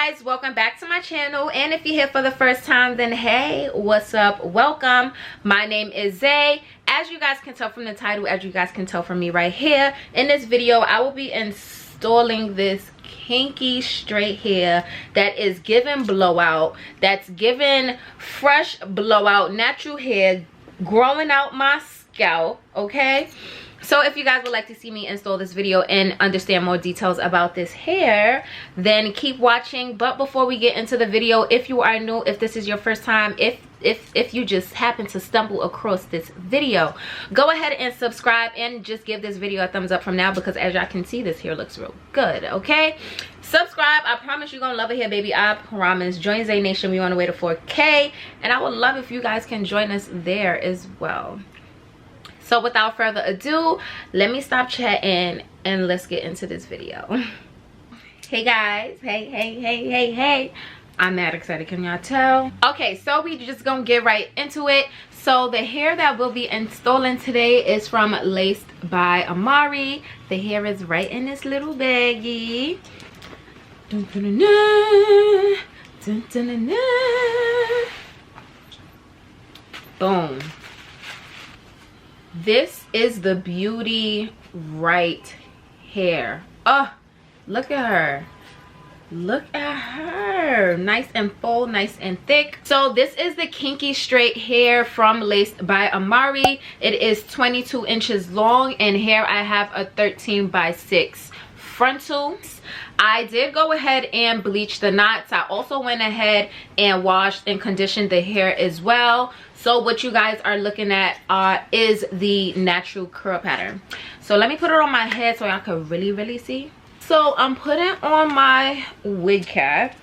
guys, welcome back to my channel. And if you're here for the first time, then hey, what's up? Welcome. My name is Zay. As you guys can tell from the title, as you guys can tell from me right here, in this video I will be installing this kinky straight hair that is giving blowout, that's giving fresh blowout, natural hair growing out my scalp. Okay, so if you guys would like to see me install this video and understand more details about this hair, then keep watching. But before we get into the video, if you are new, if this is your first time, if you just happen to stumble across this video, go ahead and subscribe and just give this video a thumbs up from now, because as y'all can see, this hair looks real good. Okay, subscribe. I promise you're gonna love it here, baby. I promise. Join Zay Nation. We on the way to 4K, and I would love if you guys can join us there as well. So without further ado, let me stop chatting and let's get into this video. Hey guys, hey, I'm mad excited, can y'all tell? Okay, so we just gonna get right into it. So the hair that we'll be installing today is from LacedByAmari. The hair is right in this little baggie. Dun, dun, dun, dun. Dun, dun, dun, dun. Boom. This is the beauty right hair. Oh, look at her. Look at her. Nice and full, nice and thick. So this is the Kinky Straight hair from LacedByAmari. It is 22 inches long, and here I have a 13x6 frontal. I did go ahead and bleach the knots. I also went ahead and washed and conditioned the hair as well. So what you guys are looking at is the natural curl pattern. So let me put it on my head so y'all can really see. So I'm putting on my wig cap,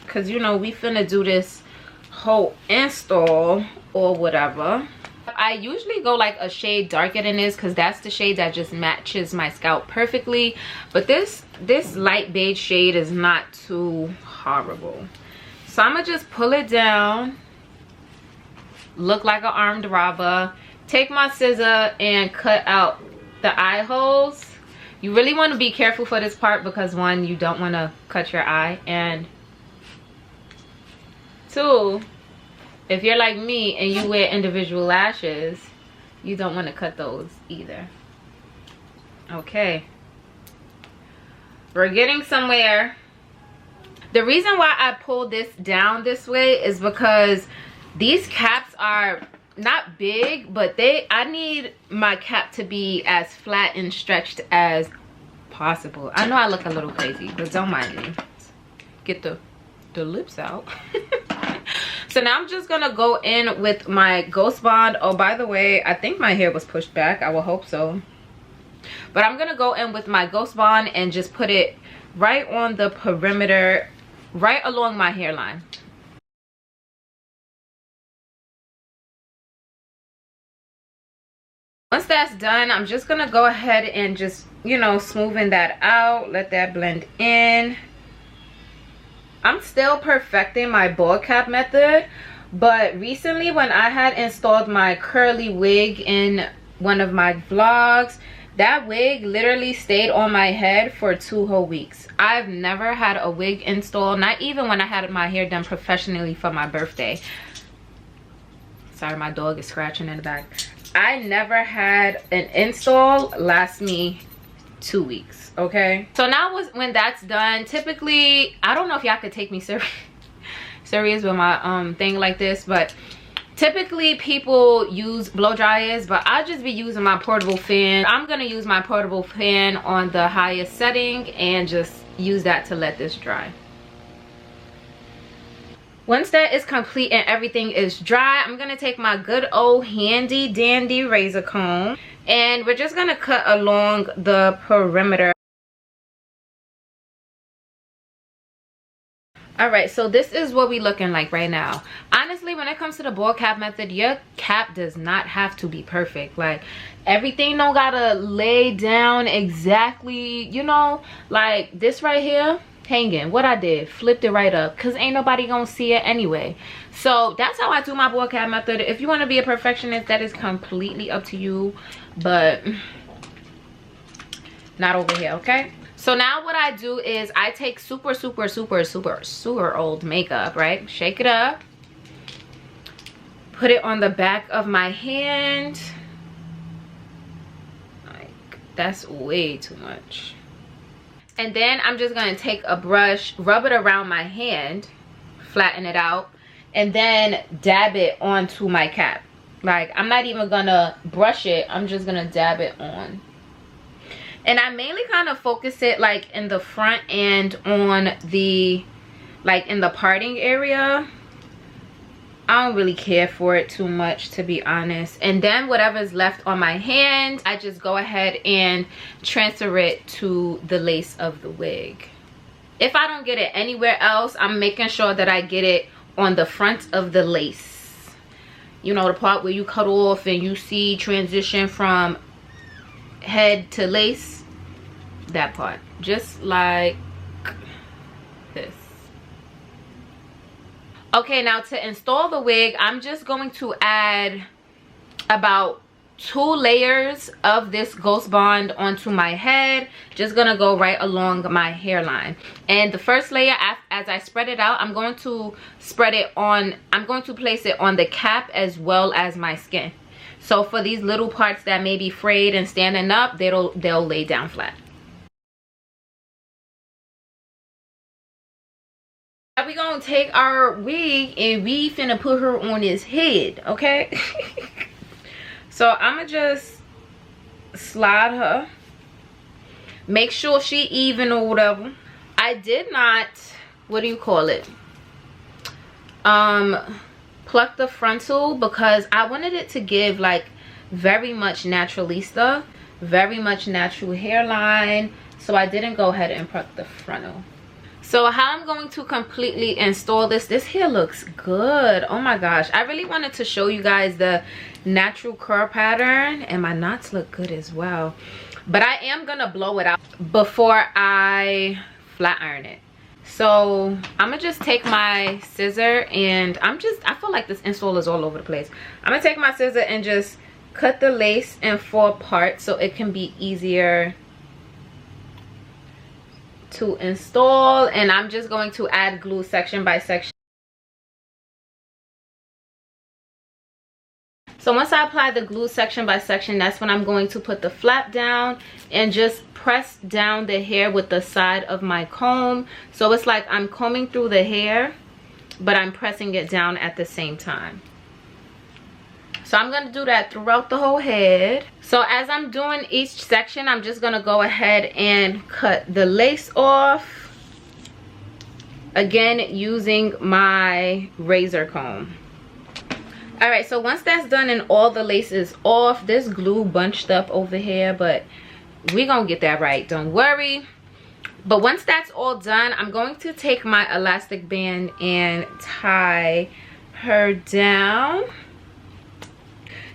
because you know we finna do this whole install or whatever. I usually go like a shade darker than this, because that's the shade that just matches my scalp perfectly. But this light beige shade is not too horrible. So I'm gonna just pull it down, look like an armed robber, take my scissor and cut out the eye holes. You really want to be careful for this part, because one, you don't want to cut your eye, and two, if you're like me and you wear individual lashes, you don't want to cut those either. Okay, we're getting somewhere. The reason why I pulled this down this way is because these caps are not big, but I need my cap to be as flat and stretched as possible. I know I look a little crazy, but don't mind me. Get the lips out. So now I'm just gonna go in with my Ghost Bond. Oh, by the way, I think my hair was pushed back. I will hope so. But I'm gonna go in with my Ghost Bond and just put it right on the perimeter, right along my hairline. Once that's done, I'm just gonna go ahead and just, you know, smoothing that out, let that blend in. I'm still perfecting my ball cap method, but recently when I had installed my curly wig in one of my vlogs, that wig literally stayed on my head for 2 whole weeks. I've never had a wig install, not even when I had my hair done professionally for my birthday. Sorry, my dog is scratching in the back. I never had an install last me 2 weeks. Okay, so now when that's done, typically, I don't know if y'all could take me serious with my thing like this, but typically people use blow dryers, but I'll just be using my portable fan. I'm gonna use my portable fan on the highest setting and just use that to let this dry. Once that is complete and everything is dry, I'm gonna take my good old handy dandy razor comb, and we're just gonna cut along the perimeter. All right, so this is what we looking like right now. Honestly, when it comes to the ball cap method, your cap does not have to be perfect. Like, everything don't gotta lay down exactly, you know, like this right here hanging. What I did, flipped it right up, because ain't nobody gonna see it anyway. So that's how I do my ball cap method. If you want to be a perfectionist, that is completely up to you, but not over here. Okay, So now what I do is I take super old makeup, right? Shake it up. Put it on the back of my hand. Like, that's way too much. And then I'm just gonna take a brush, rub it around my hand, flatten it out, and then dab it onto my cap. Like, I'm not even gonna brush it, I'm just gonna dab it on. And I mainly kind of focus it like in the front and on the, like in the parting area. I don't really care for it too much, to be honest. And then whatever's left on my hand, I just go ahead and transfer it to the lace of the wig. If I don't get it anywhere else, I'm making sure that I get it on the front of the lace. You know, the part where you cut off and you see transition from head to lace. That part. Just like this. Okay, now to install the wig, I'm just going to add about 2 layers of this Ghost Bond onto my head. Just gonna go right along my hairline. And the first layer, as I spread it out, I'm going to place it on the cap as well as my skin. So for these little parts that may be frayed and standing up, they'll lay down flat. Now we gonna take our wig and we finna put her on his head, okay? So I'ma just slide her. Make sure she even or whatever. I did not, what do you call it? Pluck the frontal because I wanted it to give like very much naturalista, very much natural hairline. So I didn't go ahead and pluck the frontal. So how I'm going to completely install this hair looks good. Oh my gosh, I really wanted to show you guys the natural curl pattern, and my knots look good as well. But I am gonna blow it out before I flat iron it. So I'm gonna just take my scissor and I feel like this install is all over the place. I'm gonna take my scissor and just cut the lace in 4 parts so it can be easier to install. And I'm just going to add glue section by section. So once I apply the glue section by section, that's when I'm going to put the flap down and just press down the hair with the side of my comb. So it's like I'm combing through the hair, but I'm pressing it down at the same time. So I'm going to do that throughout the whole head. So as I'm doing each section, I'm just going to go ahead and cut the lace off. Again, using my razor comb. Alright, so once that's done and all the lace is off, this glue bunched up over here, but we're going to get that right. Don't worry. But once that's all done, I'm going to take my elastic band and tie her down.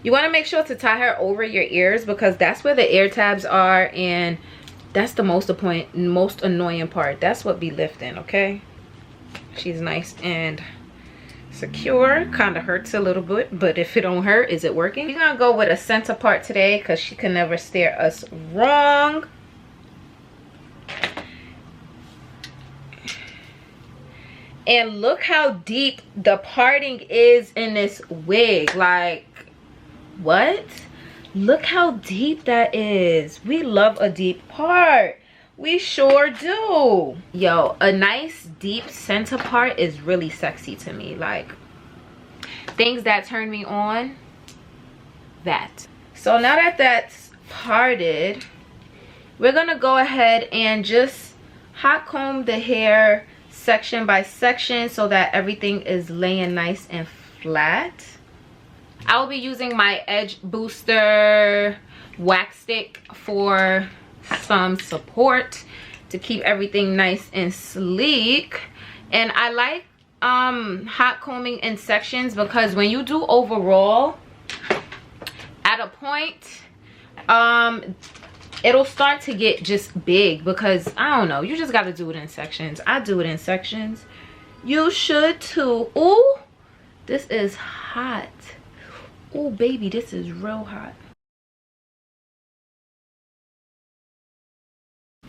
You want to make sure to tie her over your ears because that's where the ear tabs are, and that's the most annoying part. That's what be lifting, okay? She's nice and secure. Kind of hurts a little bit, but if it don't hurt, is it working? We're gonna go with a center part today because she can never steer us wrong. And look how deep the parting is in this wig. Like, what? Look how deep that is. We love a deep part. We sure do. Yo, a nice deep center part is really sexy to me. Like, things that turn me on, that. So now that that's parted, we're gonna go ahead and just hot comb the hair section by section so that everything is laying nice and flat. I will be using my Edge Booster wax stick for some support to keep everything nice and sleek. And I like hot combing in sections because when you do overall, at a point it'll start to get just big because I don't know, you just got to do it in sections. I do it in sections. You should too. Ooh, this is hot. Oh baby, this is real hot.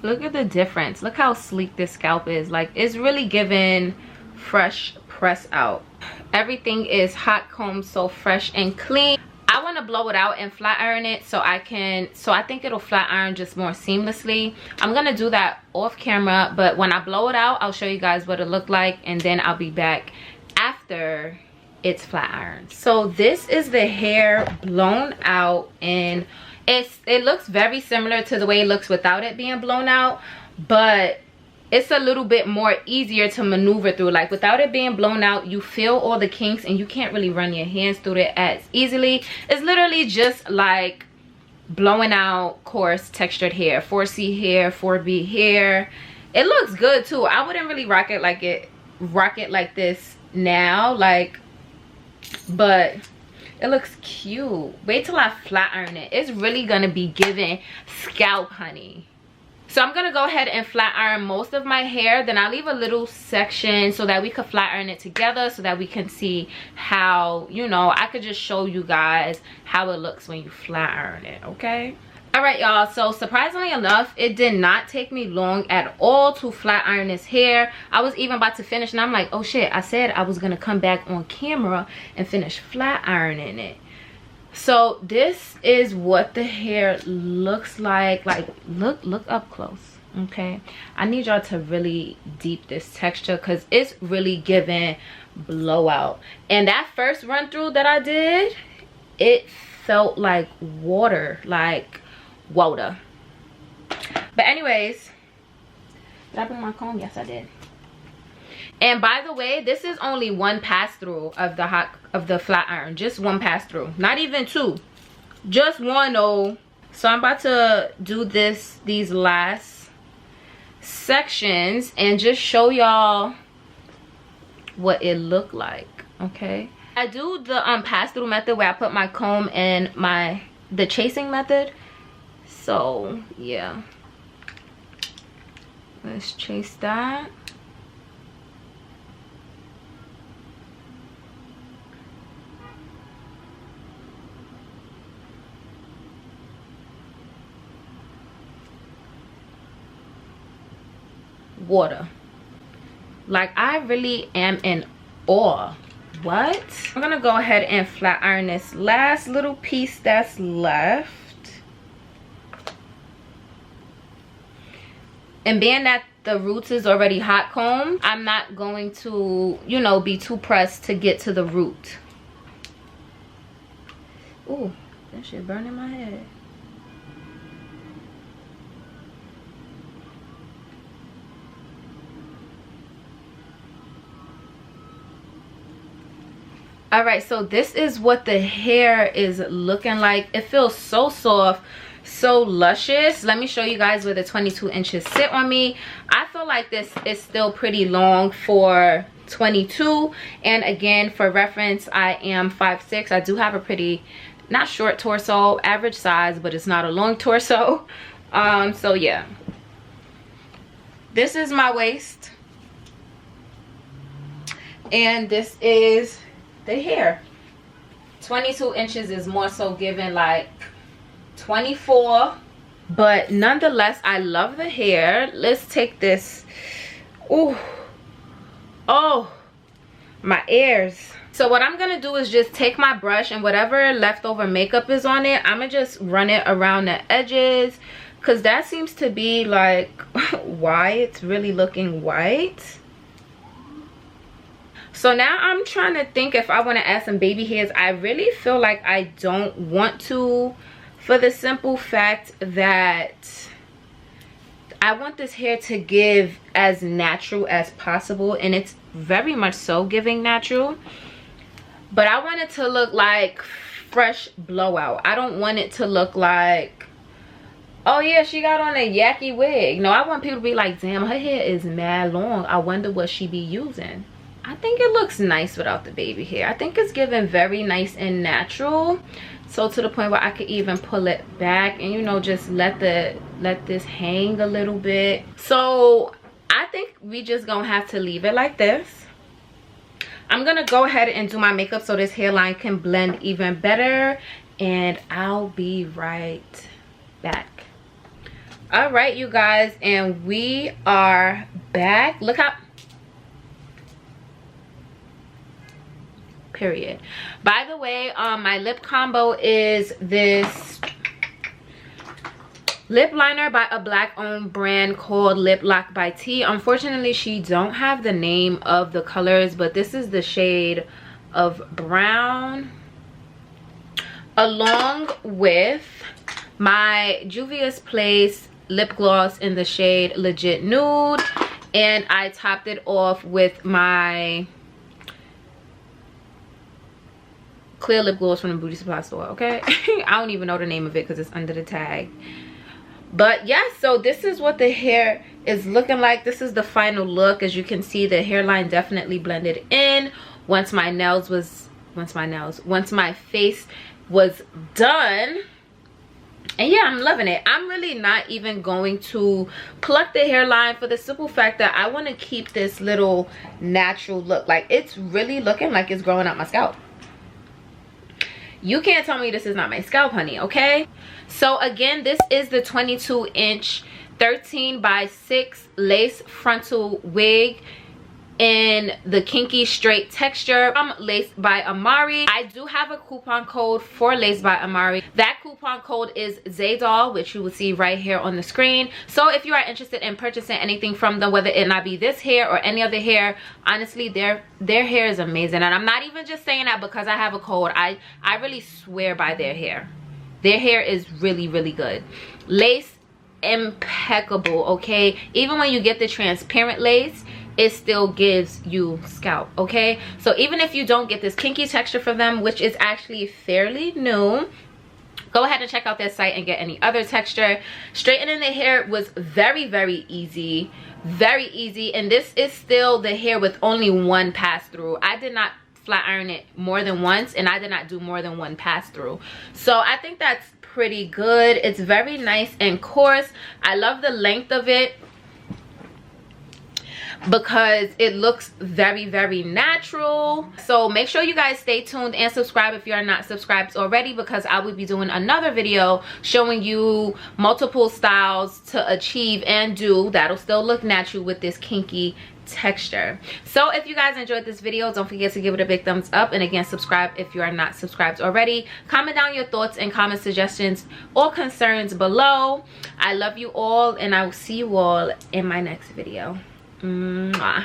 Look at the difference. Look how sleek this scalp is. Like, it's really giving fresh press out. Everything is hot combed, so fresh and clean. I want to blow it out and flat iron it so I think it'll flat iron just more seamlessly. I'm gonna do that off camera, but when I blow it out, I'll show you guys what it looked like, and then I'll be back after it's flat ironed. So this is the hair blown out, and it looks very similar to the way it looks without it being blown out, but it's a little bit more easier to maneuver through. Like, without it being blown out, you feel all the kinks and you can't really run your hands through it as easily. It's literally just like blowing out coarse textured hair, 4C hair, 4B hair. It looks good too. I wouldn't really rock it like this now, like, but it looks cute. Wait till I flat iron it. It's really gonna be giving scalp honey. So I'm gonna go ahead and flat iron most of my hair, then I'll leave a little section so that we could flat iron it together, so that we can see how, you know, I could just show you guys how it looks when you flat iron it. Okay, all right y'all, so surprisingly enough, it did not take me long at all to flat iron this hair. I was even about to finish and I'm like, oh shit, I said I was gonna come back on camera and finish flat ironing it. So this is what the hair looks like. Like, look up close. Okay, I need y'all to really deep this texture because it's really giving blowout. And that first run through that I did, it felt like water, like water. But anyways, did I bring my comb? Yes, I did. And by the way, this is only one pass through of the flat iron, just one pass through, not even two, just one. Oh, so I'm about to do these last sections and just show y'all what it looked like. Okay, I do the pass through method where I put my comb in the chasing method. So yeah, let's chase that. Water. Like, I really am in awe. What? I'm gonna go ahead and flat iron this last little piece that's left. And being that the roots is already hot combed, I'm not going to, you know, be too pressed to get to the root. Ooh, that shit burning my head. All right, so this is what the hair is looking like. It feels so soft, so luscious. Let me show you guys where the 22 inches sit on me. I feel like this is still pretty long for 22, and again, for reference, I am 5'6". I do have a pretty, not short torso, average size, but it's not a long torso. So yeah, this is my waist, and this is the hair. 22 inches is more so given like 24, but nonetheless, I love the hair. Let's take this. Ooh, oh, my ears. So what I'm gonna do is just take my brush, and whatever leftover makeup is on it, I'm gonna just run it around the edges, because that seems to be like why it's really looking white. So now I'm trying to think if I want to add some baby hairs. I really feel like I don't want to, for the simple fact that I want this hair to give as natural as possible, and it's very much so giving natural. But I want it to look like fresh blowout. I don't want it to look like, oh yeah, she got on a yucky wig. No, I want people to be like, damn, her hair is mad long. I wonder what she be using. I think it looks nice without the baby hair. I think it's giving very nice and natural. So to the point where I could even pull it back and, you know, just let this hang a little bit. So I think we just gonna have to leave it like this. I'm gonna go ahead and do my makeup so this hairline can blend even better, and I'll be right back. All right, you guys, and we are back. Look up. Period. By the way, my lip combo is this lip liner by a black owned brand called Lip Lock by T. Unfortunately, she don't have the name of the colors, but this is the shade of brown, along with my Juvia's Place lip gloss in the shade Legit Nude, and I topped it off with my clear lip gloss from the beauty supply store. Okay. I don't even know the name of it because it's under the tag. But yeah, so this is what the hair is looking like. This is the final look. As you can see, the hairline definitely blended in once my face was done. And yeah, I'm loving it. I'm really not even going to pluck the hairline for the simple fact that I want to keep this little natural look. Like, it's really looking like it's growing out my scalp. You can't tell me this is not my scalp, honey, okay? So again, this is the 22-inch 13 by 6 lace frontal wig in the Kinky Straight texture from LacedByAmari. I do have a coupon code for LacedByAmari. That coupon code is ZAYDOLL, which you will see right here on the screen. So if you are interested in purchasing anything from them, whether it not be this hair or any other hair, honestly, their hair is amazing. And I'm not even just saying that because I have a code. I really swear by their hair. Their hair is really, really good. Lace, impeccable, okay? Even when you get the transparent lace, it still gives you scalp, okay? So even if you don't get this kinky texture from them, which is actually fairly new, go ahead and check out their site and get any other texture. Straightening the hair was very, very easy. Very easy. And this is still the hair with only one pass through. I did not flat iron it more than once, and I did not do more than one pass through. So I think that's pretty good. It's very nice and coarse. I love the length of it because it looks very, very natural. So make sure you guys stay tuned and subscribe if you are not subscribed already, because I will be doing another video showing you multiple styles to achieve and do that'll still look natural with this kinky texture. So if you guys enjoyed this video, don't forget to give it a big thumbs up, and again, subscribe if you are not subscribed already. Comment down your thoughts and comment suggestions or concerns below. I love you all, and I will see you all in my next video. Mwah.